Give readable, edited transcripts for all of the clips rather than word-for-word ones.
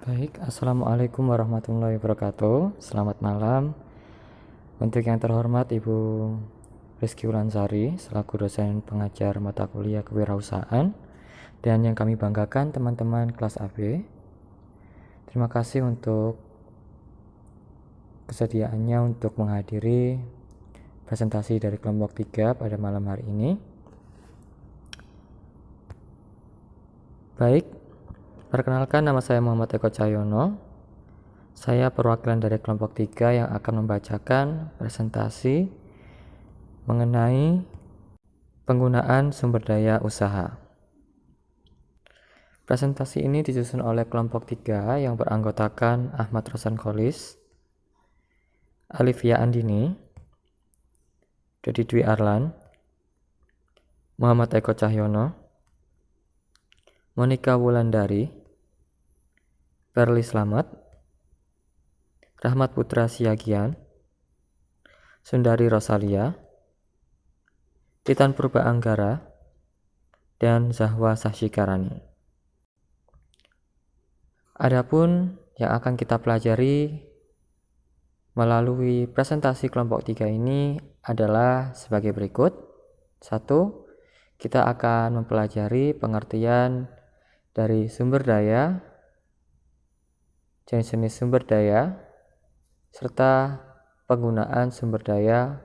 Baik, Assalamualaikum warahmatullahi wabarakatuh. Selamat malam. Untuk yang terhormat Ibu Rizky Ulansari selaku dosen pengajar mata kuliah kewirausahaan, dan yang kami banggakan teman-teman kelas AB. Terima kasih untuk kesediaannya untuk menghadiri presentasi dari kelompok 3 pada malam hari ini. Baik, perkenalkan, nama saya Muhammad Eko Cahyono. Saya perwakilan dari kelompok 3 yang akan membacakan presentasi mengenai penggunaan sumber daya usaha. Presentasi ini disusun oleh kelompok 3 yang beranggotakan Ahmad Rosan Kholis, Alivia Andini, Dodi Dwi Arlan, Muhammad Eko Cahyono, Monika Wulandari, Perli Slamet, Rahmat Putra Siagian, Sundari Rosalia, Titan Purba Anggara, dan Zahwa Sahsyikarani. Adapun yang akan kita pelajari melalui presentasi kelompok 3 ini adalah sebagai berikut. 1. Kita akan mempelajari pengertian dari sumber daya, jenis-jenis sumber daya, serta penggunaan sumber daya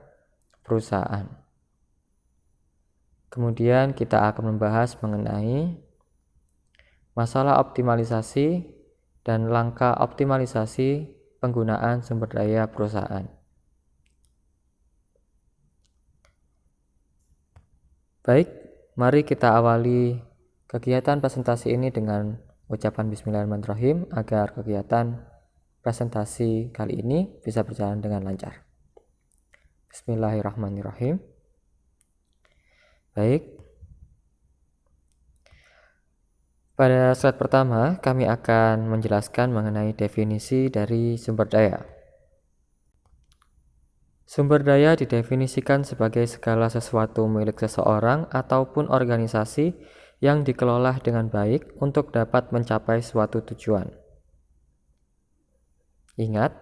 perusahaan. Kemudian kita akan membahas mengenai masalah optimalisasi dan langkah optimalisasi penggunaan sumber daya perusahaan. Baik, mari kita awali kegiatan presentasi ini dengan ucapan Bismillahirrahmanirrahim agar kegiatan presentasi kali ini bisa berjalan dengan lancar. Bismillahirrahmanirrahim. Baik, pada slide pertama kami akan menjelaskan mengenai definisi dari sumber daya. Sumber daya didefinisikan sebagai segala sesuatu milik seseorang ataupun organisasi yang dikelola dengan baik untuk dapat mencapai suatu tujuan. Ingat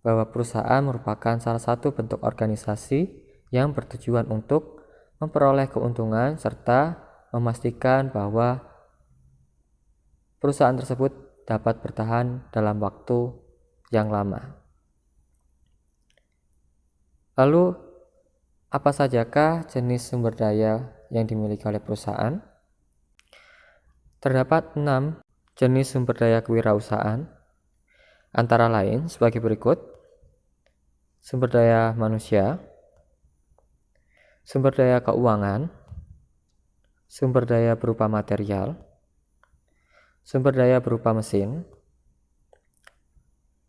bahwa perusahaan merupakan salah satu bentuk organisasi yang bertujuan untuk memperoleh keuntungan serta memastikan bahwa perusahaan tersebut dapat bertahan dalam waktu yang lama. Lalu, apa sajakah jenis sumber daya yang dimiliki oleh perusahaan? Terdapat 6 jenis sumber daya kewirausahaan, antara lain sebagai berikut: sumber daya manusia, sumber daya keuangan, sumber daya berupa material, sumber daya berupa mesin,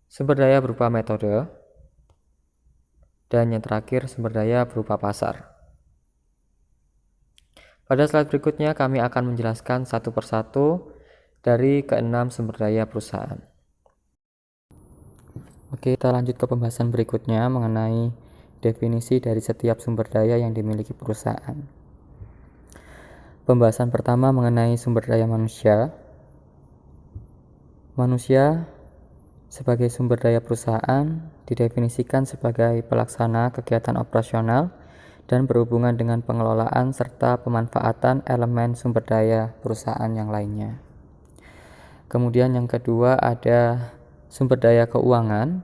sumber daya berupa metode, dan yang terakhir sumber daya berupa pasar. Pada slide berikutnya kami akan menjelaskan satu persatu dari ke-6 sumber daya perusahaan. Oke, kita lanjut ke pembahasan berikutnya mengenai definisi dari setiap sumber daya yang dimiliki perusahaan. Pembahasan pertama mengenai sumber daya manusia. Manusia sebagai sumber daya perusahaan didefinisikan sebagai pelaksana kegiatan operasional dan berhubungan dengan pengelolaan serta pemanfaatan elemen sumber daya perusahaan yang lainnya. Kemudian yang kedua ada sumber daya keuangan,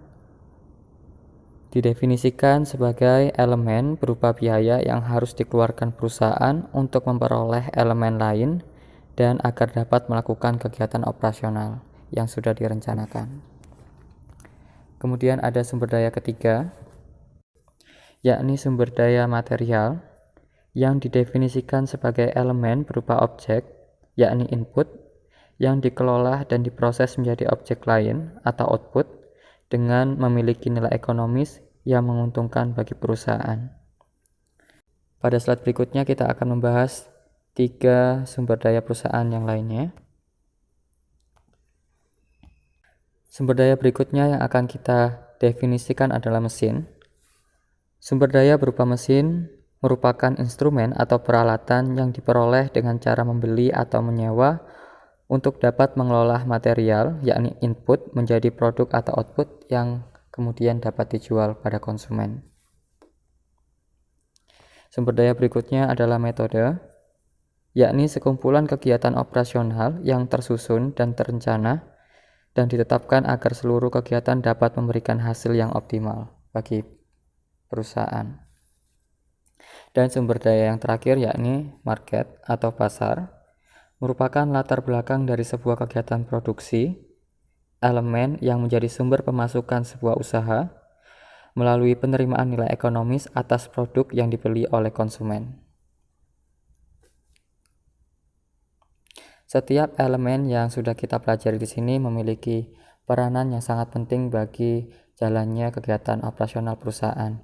didefinisikan sebagai elemen berupa biaya yang harus dikeluarkan perusahaan untuk memperoleh elemen lain dan agar dapat melakukan kegiatan operasional yang sudah direncanakan. Kemudian ada sumber daya ketiga, yakni sumber daya material, yang didefinisikan sebagai elemen berupa objek, yakni input, yang dikelola dan diproses menjadi objek lain atau output dengan memiliki nilai ekonomis yang menguntungkan bagi perusahaan. Pada slide berikutnya kita akan membahas 3 sumber daya perusahaan yang lainnya. Sumber daya berikutnya yang akan kita definisikan adalah mesin. Sumber daya berupa mesin merupakan instrumen atau peralatan yang diperoleh dengan cara membeli atau menyewa untuk dapat mengelola material, yakni input, menjadi produk atau output yang kemudian dapat dijual pada konsumen. Sumber daya berikutnya adalah metode, yakni sekumpulan kegiatan operasional yang tersusun dan terencana dan ditetapkan agar seluruh kegiatan dapat memberikan hasil yang optimal bagi perusahaan. Dan sumber daya yang terakhir yakni market atau pasar, merupakan latar belakang dari sebuah kegiatan produksi, elemen yang menjadi sumber pemasukan sebuah usaha melalui penerimaan nilai ekonomis atas produk yang dibeli oleh konsumen. Setiap elemen yang sudah kita pelajari di sini memiliki peranan yang sangat penting bagi jalannya kegiatan operasional perusahaan.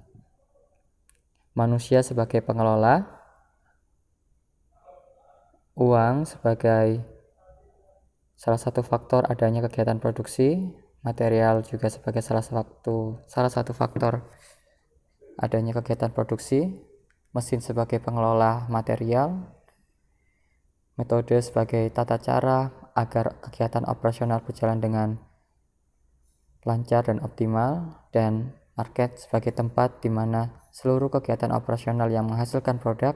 Manusia sebagai pengelola, uang sebagai salah satu faktor adanya kegiatan produksi, material juga sebagai salah satu faktor adanya kegiatan produksi, mesin sebagai pengelola material, metode sebagai tata cara agar kegiatan operasional berjalan dengan lancar dan optimal, dan market sebagai tempat di mana seluruh kegiatan operasional yang menghasilkan produk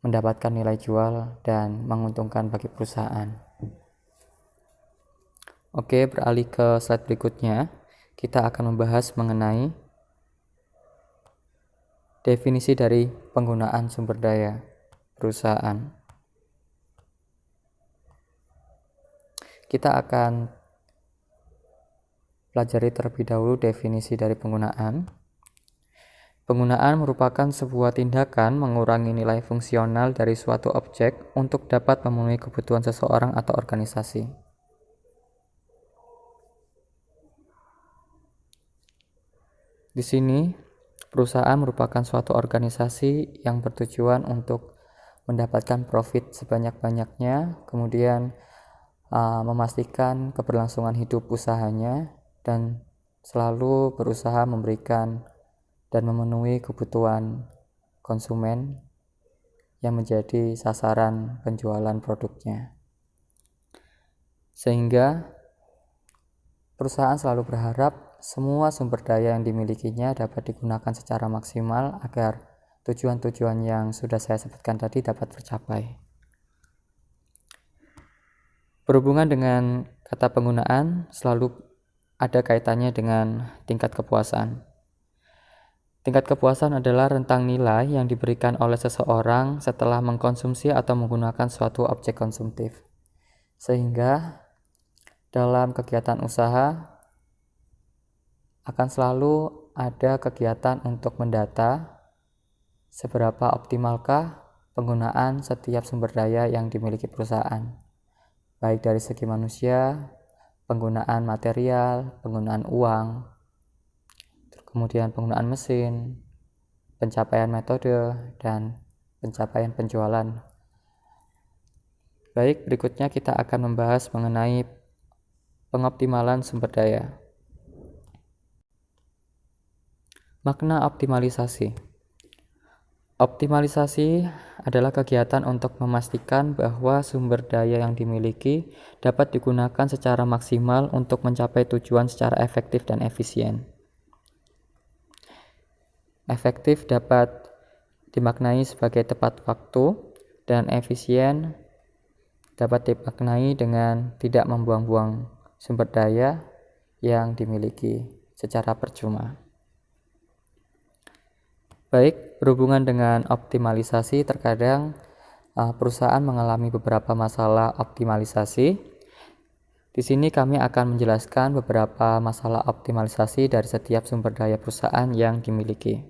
mendapatkan nilai jual dan menguntungkan bagi perusahaan. Oke, beralih ke slide berikutnya, kita akan membahas mengenai definisi dari penggunaan sumber daya perusahaan. Kita akan pelajari terlebih dahulu definisi dari penggunaan. Penggunaan merupakan sebuah tindakan mengurangi nilai fungsional dari suatu objek untuk dapat memenuhi kebutuhan seseorang atau organisasi. Di sini, perusahaan merupakan suatu organisasi yang bertujuan untuk mendapatkan profit sebanyak-banyaknya, kemudian memastikan keberlangsungan hidup usahanya, dan selalu berusaha memberikan dan memenuhi kebutuhan konsumen yang menjadi sasaran penjualan produknya. Sehingga perusahaan selalu berharap semua sumber daya yang dimilikinya dapat digunakan secara maksimal agar tujuan-tujuan yang sudah saya sebutkan tadi dapat tercapai. Berhubungan dengan kata penggunaan selalu ada kaitannya dengan tingkat kepuasan. Tingkat kepuasan adalah rentang nilai yang diberikan oleh seseorang setelah mengkonsumsi atau menggunakan suatu objek konsumtif. Sehingga dalam kegiatan usaha akan selalu ada kegiatan untuk mendata seberapa optimalkah penggunaan setiap sumber daya yang dimiliki perusahaan, baik dari segi manusia, penggunaan material, penggunaan uang, kemudian penggunaan mesin, pencapaian metode, dan pencapaian penjualan. Baik, berikutnya kita akan membahas mengenai pengoptimalan sumber daya. Makna optimalisasi. Optimalisasi adalah kegiatan untuk memastikan bahwa sumber daya yang dimiliki dapat digunakan secara maksimal untuk mencapai tujuan secara efektif dan efisien. Efektif dapat dimaknai sebagai tepat waktu, dan efisien dapat dimaknai dengan tidak membuang-buang sumber daya yang dimiliki secara percuma. Baik, berhubungan dengan optimalisasi, terkadang perusahaan mengalami beberapa masalah optimalisasi. Di sini kami akan menjelaskan beberapa masalah optimalisasi dari setiap sumber daya perusahaan yang dimiliki.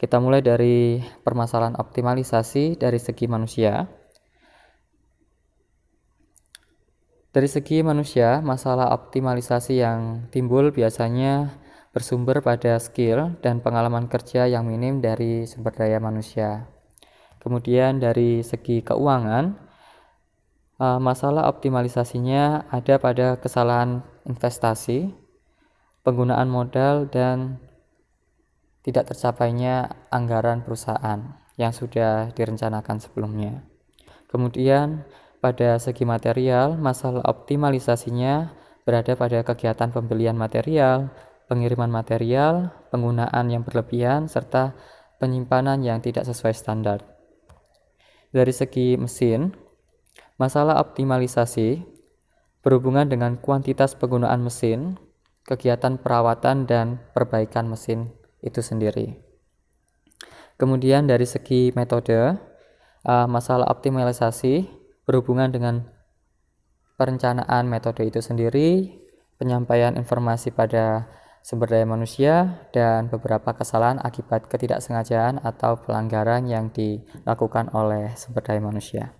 Kita mulai dari permasalahan optimalisasi dari segi manusia. Dari segi manusia, masalah optimalisasi yang timbul biasanya bersumber pada skill dan pengalaman kerja yang minim dari sumber daya manusia. Kemudian dari segi keuangan, masalah optimalisasinya ada pada kesalahan investasi, penggunaan modal, dan tidak tercapainya anggaran perusahaan yang sudah direncanakan sebelumnya. Kemudian pada segi material, masalah optimalisasinya berada pada kegiatan pembelian material, pengiriman material, penggunaan yang berlebihan, serta penyimpanan yang tidak sesuai standar. Dari segi mesin, masalah optimalisasi berhubungan dengan kuantitas penggunaan mesin, kegiatan perawatan dan perbaikan mesin itu sendiri. Kemudian dari segi metode, masalah optimalisasi berhubungan dengan perencanaan metode itu sendiri, penyampaian informasi pada sumber daya manusia, dan beberapa kesalahan akibat ketidaksengajaan atau pelanggaran yang dilakukan oleh sumber daya manusia.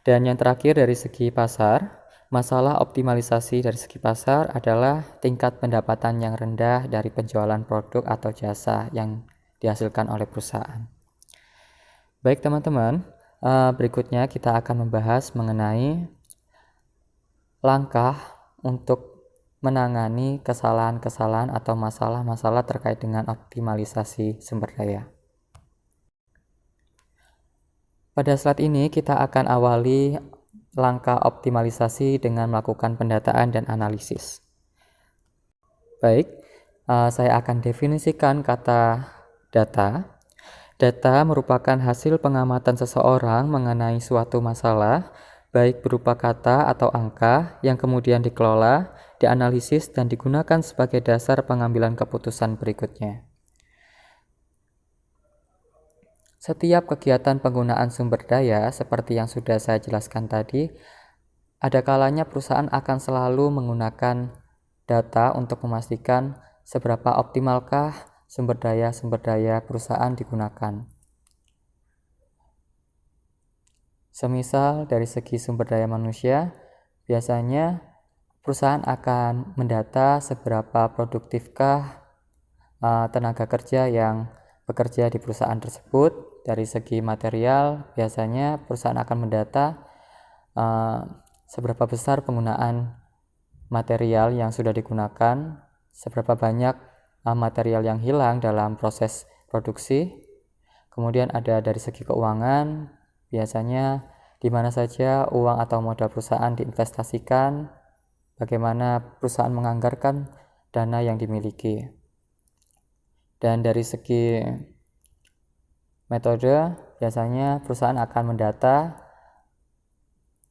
Dan yang terakhir dari segi pasar, masalah optimalisasi dari segi pasar adalah tingkat pendapatan yang rendah dari penjualan produk atau jasa yang dihasilkan oleh perusahaan. Baik teman-teman, berikutnya kita akan membahas mengenai langkah untuk menangani kesalahan-kesalahan atau masalah-masalah terkait dengan optimalisasi sumber daya. Pada slide ini kita akan awali langkah optimalisasi dengan melakukan pendataan dan analisis. Baik, saya akan definisikan kata data. Data merupakan hasil pengamatan seseorang mengenai suatu masalah, baik berupa kata atau angka, yang kemudian dikelola, dianalisis, dan digunakan sebagai dasar pengambilan keputusan berikutnya. Setiap kegiatan penggunaan sumber daya, seperti yang sudah saya jelaskan tadi, ada kalanya perusahaan akan selalu menggunakan data untuk memastikan seberapa optimalkah sumber daya perusahaan digunakan. Semisal dari segi sumber daya manusia, biasanya perusahaan akan mendata seberapa produktifkah tenaga kerja yang bekerja di perusahaan tersebut. Dari segi material, biasanya perusahaan akan mendata seberapa besar penggunaan material yang sudah digunakan, seberapa banyak material yang hilang dalam proses produksi. Kemudian ada dari segi keuangan, biasanya di mana saja uang atau modal perusahaan diinvestasikan, bagaimana perusahaan menganggarkan dana yang dimiliki. Dan dari segi metode, biasanya perusahaan akan mendata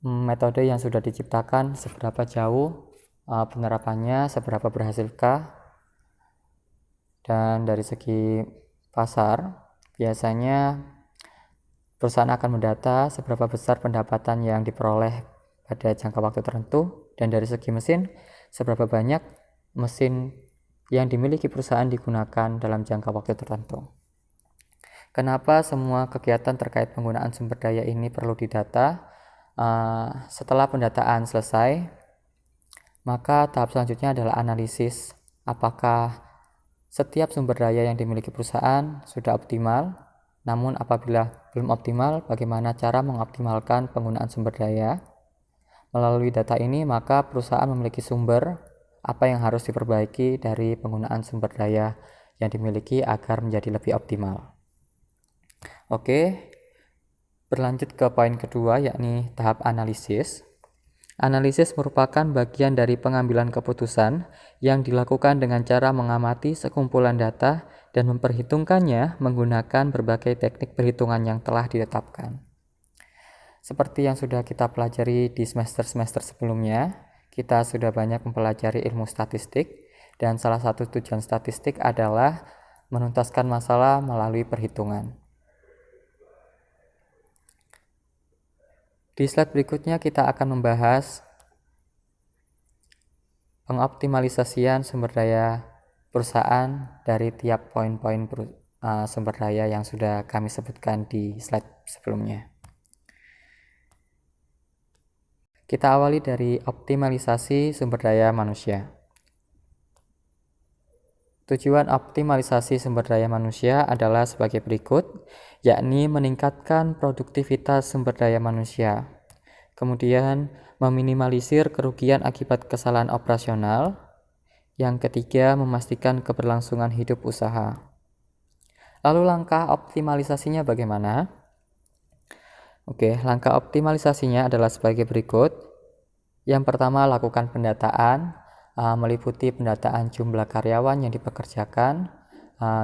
metode yang sudah diciptakan, seberapa jauh penerapannya, seberapa berhasilkah. Dan dari segi pasar, biasanya perusahaan akan mendata seberapa besar pendapatan yang diperoleh pada jangka waktu tertentu. Dan dari segi mesin, seberapa banyak mesin yang dimiliki perusahaan digunakan dalam jangka waktu tertentu. Kenapa semua kegiatan terkait penggunaan sumber daya ini perlu didata? Setelah pendataan selesai, maka tahap selanjutnya adalah analisis. Apakah setiap sumber daya yang dimiliki perusahaan sudah optimal? Namun apabila belum optimal, bagaimana cara mengoptimalkan penggunaan sumber daya? Melalui data ini, maka perusahaan memiliki sumber apa yang harus diperbaiki dari penggunaan sumber daya yang dimiliki agar menjadi lebih optimal. Oke, berlanjut ke poin kedua, yakni tahap analisis. Analisis merupakan bagian dari pengambilan keputusan yang dilakukan dengan cara mengamati sekumpulan data dan memperhitungkannya menggunakan berbagai teknik perhitungan yang telah ditetapkan. Seperti yang sudah kita pelajari di semester-semester sebelumnya, kita sudah banyak mempelajari ilmu statistik, dan salah satu tujuan statistik adalah menuntaskan masalah melalui perhitungan. Di slide berikutnya kita akan membahas pengoptimalisasian sumber daya perusahaan dari tiap poin-poin sumber daya yang sudah kami sebutkan di slide sebelumnya. Kita awali dari optimalisasi sumber daya manusia. Tujuan optimalisasi sumber daya manusia adalah sebagai berikut, yakni meningkatkan produktivitas sumber daya manusia, kemudian meminimalisir kerugian akibat kesalahan operasional, yang ketiga memastikan keberlangsungan hidup usaha. Lalu langkah optimalisasinya bagaimana? Oke, langkah optimalisasinya adalah sebagai berikut. Yang pertama, lakukan pendataan, meliputi pendataan jumlah karyawan yang dipekerjakan,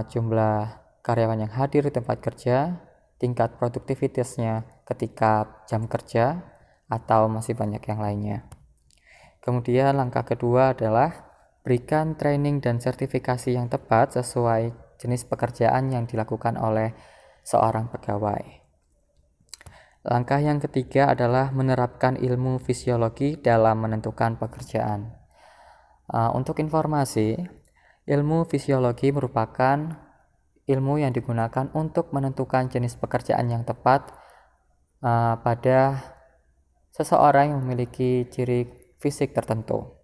jumlah karyawan yang hadir di tempat kerja, tingkat produktivitasnya ketika jam kerja, atau masih banyak yang lainnya. Kemudian langkah kedua adalah berikan training dan sertifikasi yang tepat sesuai jenis pekerjaan yang dilakukan oleh seorang pegawai. Langkah yang ketiga adalah menerapkan ilmu fisiologi dalam menentukan pekerjaan. Untuk informasi, ilmu fisiologi merupakan ilmu yang digunakan untuk menentukan jenis pekerjaan yang tepat pada seseorang yang memiliki ciri fisik tertentu.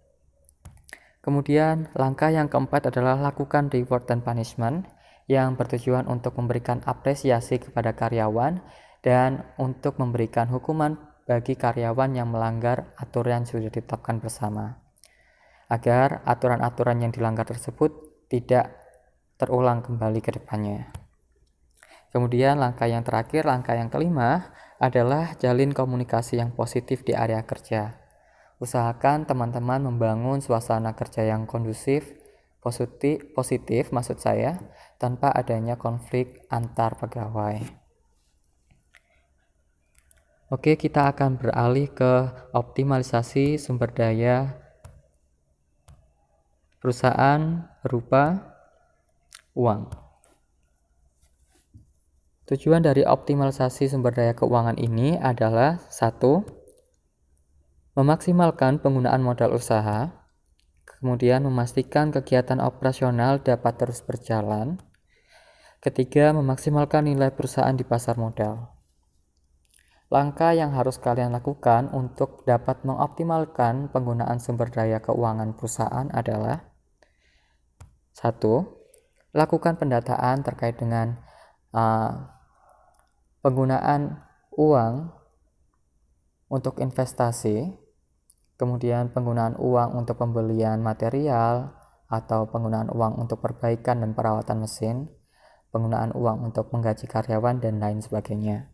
Kemudian langkah yang keempat adalah lakukan reward dan punishment yang bertujuan untuk memberikan apresiasi kepada karyawan dan untuk memberikan hukuman bagi karyawan yang melanggar aturan yang sudah ditetapkan bersama, agar aturan-aturan yang dilanggar tersebut tidak terulang kembali ke depannya. Kemudian langkah yang terakhir, langkah yang kelima adalah jalin komunikasi yang positif di area kerja. Usahakan teman-teman membangun suasana kerja yang kondusif, positif maksud saya, tanpa adanya konflik antar pegawai. Oke, kita akan beralih ke optimalisasi sumber daya perusahaan berupa uang. Tujuan dari optimalisasi sumber daya keuangan ini adalah 1. Memaksimalkan penggunaan modal usaha, kemudian memastikan kegiatan operasional dapat terus berjalan. Ketiga, memaksimalkan nilai perusahaan di pasar modal. Langkah yang harus kalian lakukan untuk dapat mengoptimalkan penggunaan sumber daya keuangan perusahaan adalah 1. Lakukan pendataan terkait dengan penggunaan uang untuk investasi, kemudian penggunaan uang untuk pembelian material atau penggunaan uang untuk perbaikan dan perawatan mesin, penggunaan uang untuk menggaji karyawan, dan lain sebagainya.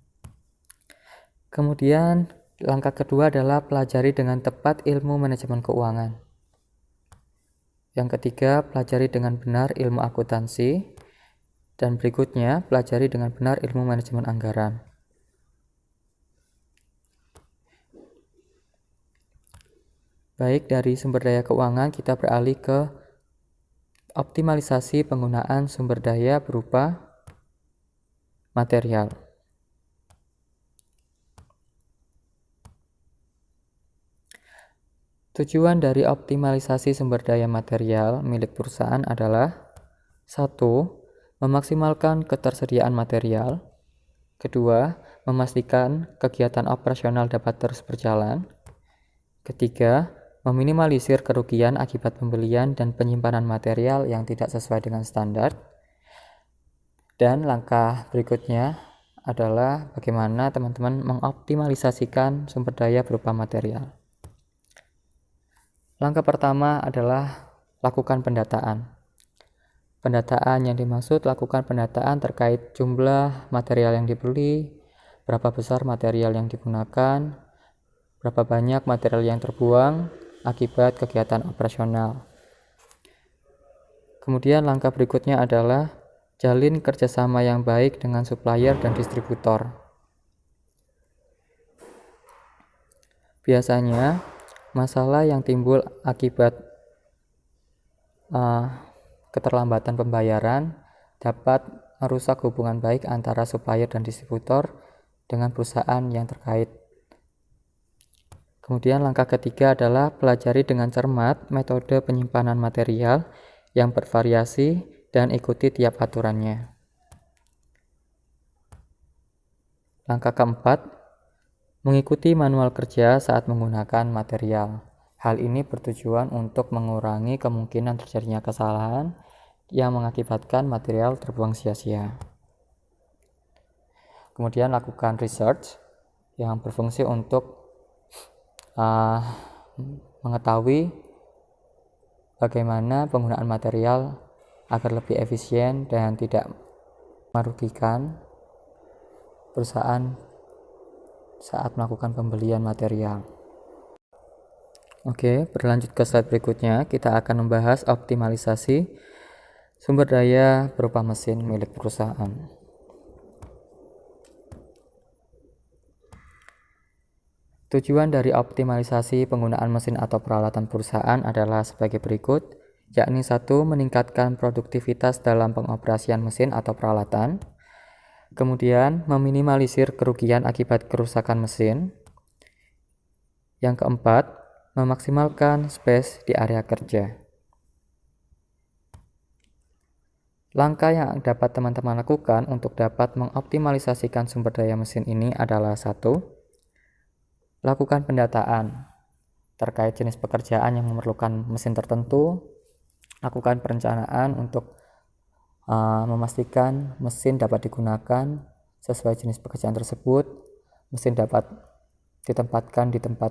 Kemudian langkah kedua adalah pelajari dengan tepat ilmu manajemen keuangan. Yang ketiga, pelajari dengan benar ilmu akuntansi. Dan berikutnya, pelajari dengan benar ilmu manajemen anggaran. Baik, dari sumber daya keuangan kita beralih ke optimalisasi penggunaan sumber daya berupa material. Tujuan dari optimalisasi sumber daya material milik perusahaan adalah 1. Memaksimalkan ketersediaan material. 2. Memastikan kegiatan operasional dapat terus berjalan. 3. Meminimalisir kerugian akibat pembelian dan penyimpanan material yang tidak sesuai dengan standar. Dan langkah berikutnya adalah bagaimana teman-teman mengoptimalisasikan sumber daya berupa material. Langkah pertama adalah lakukan pendataan. Pendataan yang dimaksud lakukan pendataan terkait jumlah material yang dibeli, berapa besar material yang digunakan, berapa banyak material yang terbuang akibat kegiatan operasional. Kemudian langkah berikutnya adalah jalin kerjasama yang baik dengan supplier dan distributor. Biasanya masalah yang timbul akibat keterlambatan pembayaran dapat merusak hubungan baik antara supplier dan distributor dengan perusahaan yang terkait. Kemudian langkah ketiga adalah pelajari dengan cermat metode penyimpanan material yang bervariasi dan ikuti tiap aturannya. Langkah keempat, mengikuti manual kerja saat menggunakan material. Hal ini bertujuan untuk mengurangi kemungkinan terjadinya kesalahan yang mengakibatkan material terbuang sia-sia. Kemudian lakukan research yang berfungsi untuk mengetahui bagaimana penggunaan material agar lebih efisien dan tidak merugikan perusahaan saat melakukan pembelian material. Oke, berlanjut ke slide berikutnya, kita akan membahas optimalisasi sumber daya berupa mesin milik perusahaan. Tujuan dari optimalisasi penggunaan mesin atau peralatan perusahaan adalah sebagai berikut, yakni 1. Meningkatkan produktivitas dalam pengoperasian mesin atau peralatan. Kemudian, meminimalisir kerugian akibat kerusakan mesin. Yang keempat, memaksimalkan space di area kerja. Langkah yang dapat teman-teman lakukan untuk dapat mengoptimalisasikan sumber daya mesin ini adalah 1. Lakukan pendataan terkait jenis pekerjaan yang memerlukan mesin tertentu. Lakukan perencanaan untuk memastikan mesin dapat digunakan sesuai jenis pekerjaan tersebut. Mesin dapat ditempatkan di tempat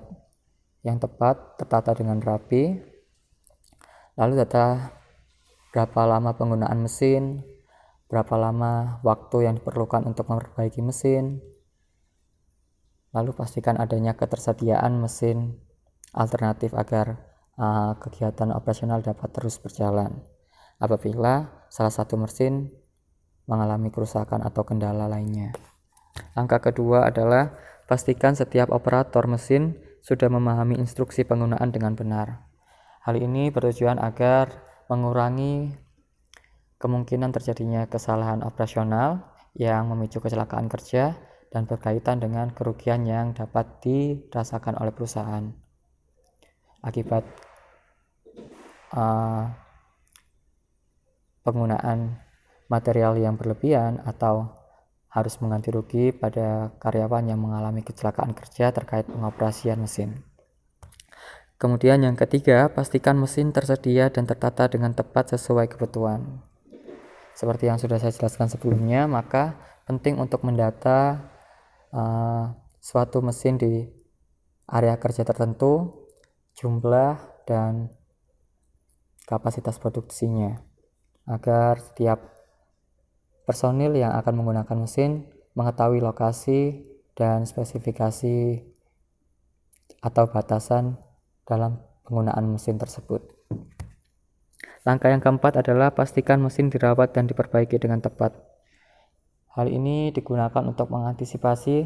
yang tepat, tertata dengan rapi. Lalu data berapa lama penggunaan mesin, berapa lama waktu yang diperlukan untuk memperbaiki mesin. Lalu pastikan adanya ketersediaan mesin alternatif agar kegiatan operasional dapat terus berjalan apabila salah satu mesin mengalami kerusakan atau kendala lainnya. Langkah kedua adalah pastikan setiap operator mesin sudah memahami instruksi penggunaan dengan benar. Hal ini bertujuan agar mengurangi kemungkinan terjadinya kesalahan operasional yang memicu kecelakaan kerja dan berkaitan dengan kerugian yang dapat dirasakan oleh perusahaan akibat penggunaan material yang berlebihan atau harus mengganti rugi pada karyawan yang mengalami kecelakaan kerja terkait pengoperasian mesin. Kemudian yang ketiga, pastikan mesin tersedia dan tertata dengan tepat sesuai kebutuhan. Seperti yang sudah saya jelaskan sebelumnya, maka penting untuk mendata suatu mesin di area kerja tertentu, jumlah dan kapasitas produksinya, agar setiap personil yang akan menggunakan mesin mengetahui lokasi dan spesifikasi atau batasan dalam penggunaan mesin tersebut. Langkah yang keempat adalah pastikan mesin dirawat dan diperbaiki dengan tepat. Hal ini digunakan untuk mengantisipasi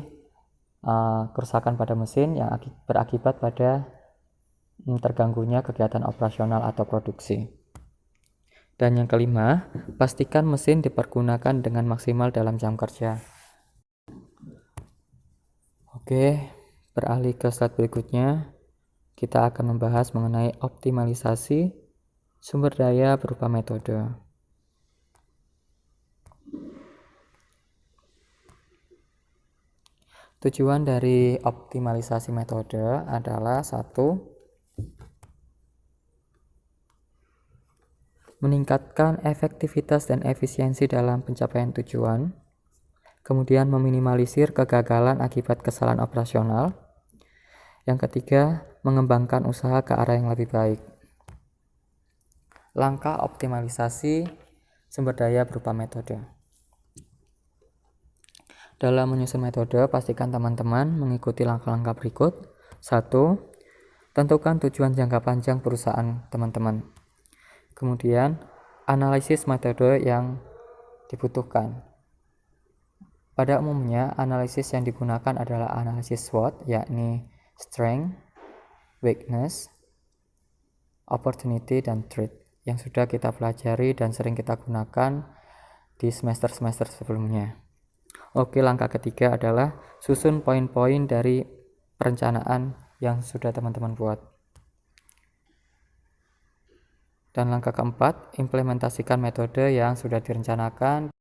kerusakan pada mesin yang berakibat pada terganggunya kegiatan operasional atau produksi. Dan yang kelima, pastikan mesin dipergunakan dengan maksimal dalam jam kerja. Oke, beralih ke slide berikutnya, kita akan membahas mengenai optimalisasi sumber daya berupa metode. Tujuan dari optimalisasi metode adalah 1. Meningkatkan efektivitas dan efisiensi dalam pencapaian tujuan, kemudian meminimalisir kegagalan akibat kesalahan operasional. Yang ketiga, mengembangkan usaha ke arah yang lebih baik. Langkah optimalisasi sumber daya berupa metode. Dalam menyusun metode, pastikan teman-teman mengikuti langkah-langkah berikut. 1. Tentukan tujuan jangka panjang perusahaan teman-teman. Kemudian, analisis metode yang dibutuhkan. Pada umumnya, analisis yang digunakan adalah analisis SWOT, yakni strength, weakness, opportunity, dan threat, yang sudah kita pelajari dan sering kita gunakan di semester-semester sebelumnya. Oke, langkah ketiga adalah susun poin-poin dari perencanaan yang sudah teman-teman buat. Dan langkah keempat, implementasikan metode yang sudah direncanakan.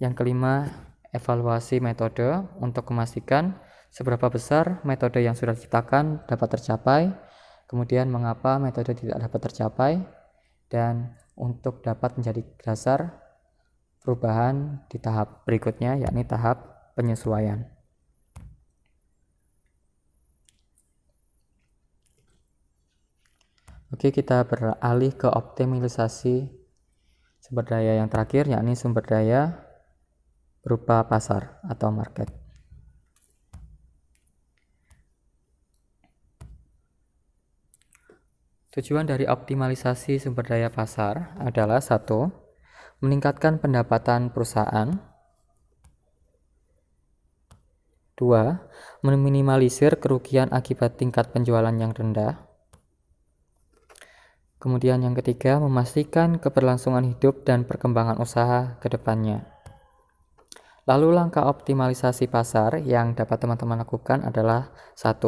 Yang kelima, evaluasi metode untuk memastikan seberapa besar metode yang sudah diciptakan dapat tercapai, kemudian mengapa metode tidak dapat tercapai, dan untuk dapat menjadi dasar perubahan di tahap berikutnya, yakni tahap penyesuaian. Oke, kita beralih ke optimalisasi sumber daya yang terakhir, yakni sumber daya berupa pasar atau market. Tujuan dari optimalisasi sumber daya pasar adalah 1. Meningkatkan pendapatan perusahaan. 2. Meminimalisir kerugian akibat tingkat penjualan yang rendah. Kemudian yang ketiga, memastikan keberlangsungan hidup dan perkembangan usaha ke depannya. Lalu langkah optimalisasi pasar yang dapat teman-teman lakukan adalah 1.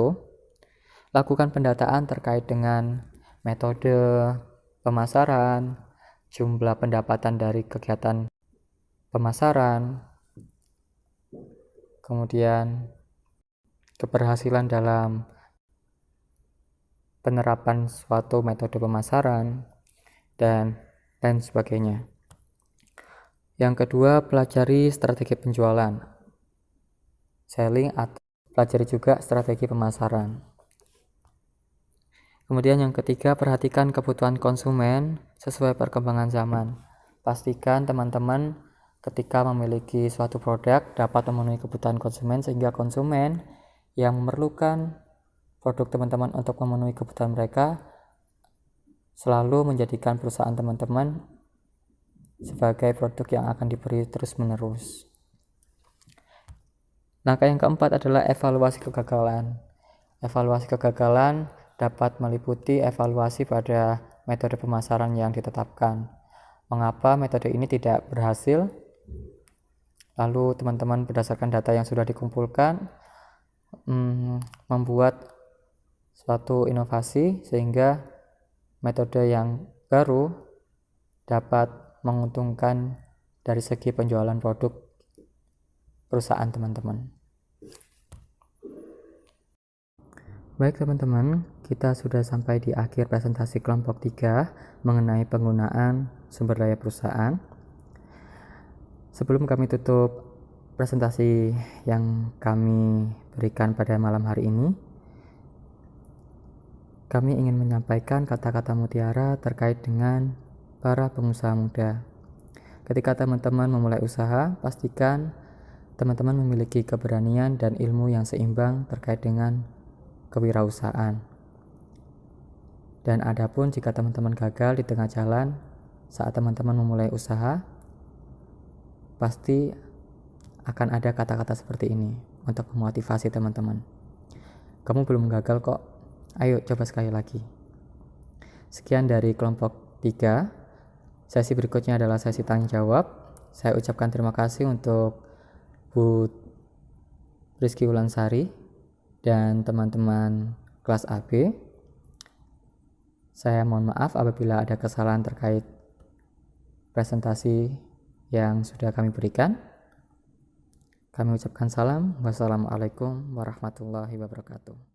Lakukan pendataan terkait dengan metode pemasaran, jumlah pendapatan dari kegiatan pemasaran, kemudian keberhasilan dalam penerapan suatu metode pemasaran, dan lain sebagainya. Yang kedua, pelajari strategi penjualan, selling, atau pelajari juga strategi pemasaran. Kemudian yang ketiga, perhatikan kebutuhan konsumen sesuai perkembangan zaman. Pastikan teman-teman ketika memiliki suatu produk dapat memenuhi kebutuhan konsumen, sehingga konsumen yang memerlukan produk teman-teman untuk memenuhi kebutuhan mereka selalu menjadikan perusahaan teman-teman sebagai produk yang akan diberi terus-menerus. Langkah yang keempat adalah evaluasi kegagalan. Evaluasi kegagalan dapat meliputi evaluasi pada metode pemasaran yang ditetapkan. Mengapa metode ini tidak berhasil? Lalu teman-teman berdasarkan data yang sudah dikumpulkan membuat suatu inovasi sehingga metode yang baru dapat menguntungkan dari segi penjualan produk perusahaan teman-teman. Baik teman-teman, kita sudah sampai di akhir presentasi kelompok 3 mengenai penggunaan sumber daya perusahaan. Sebelum kami tutup presentasi yang kami berikan pada malam hari ini, kami ingin menyampaikan kata-kata mutiara terkait dengan para pengusaha muda. Ketika teman-teman memulai usaha, pastikan teman-teman memiliki keberanian dan ilmu yang seimbang terkait dengan kewirausahaan. Dan adapun jika teman-teman gagal di tengah jalan saat teman-teman memulai usaha, pasti akan ada kata-kata seperti ini untuk memotivasi teman-teman. Kamu belum gagal kok, ayo coba sekali lagi. Sekian dari kelompok 3. Sesi berikutnya adalah sesi tanya jawab. Saya ucapkan terima kasih untuk Bu Rizky Wulansari dan teman-teman kelas AB. Saya mohon maaf apabila ada kesalahan terkait presentasi yang sudah kami berikan. Kami ucapkan salam. Wassalamualaikum warahmatullahi wabarakatuh.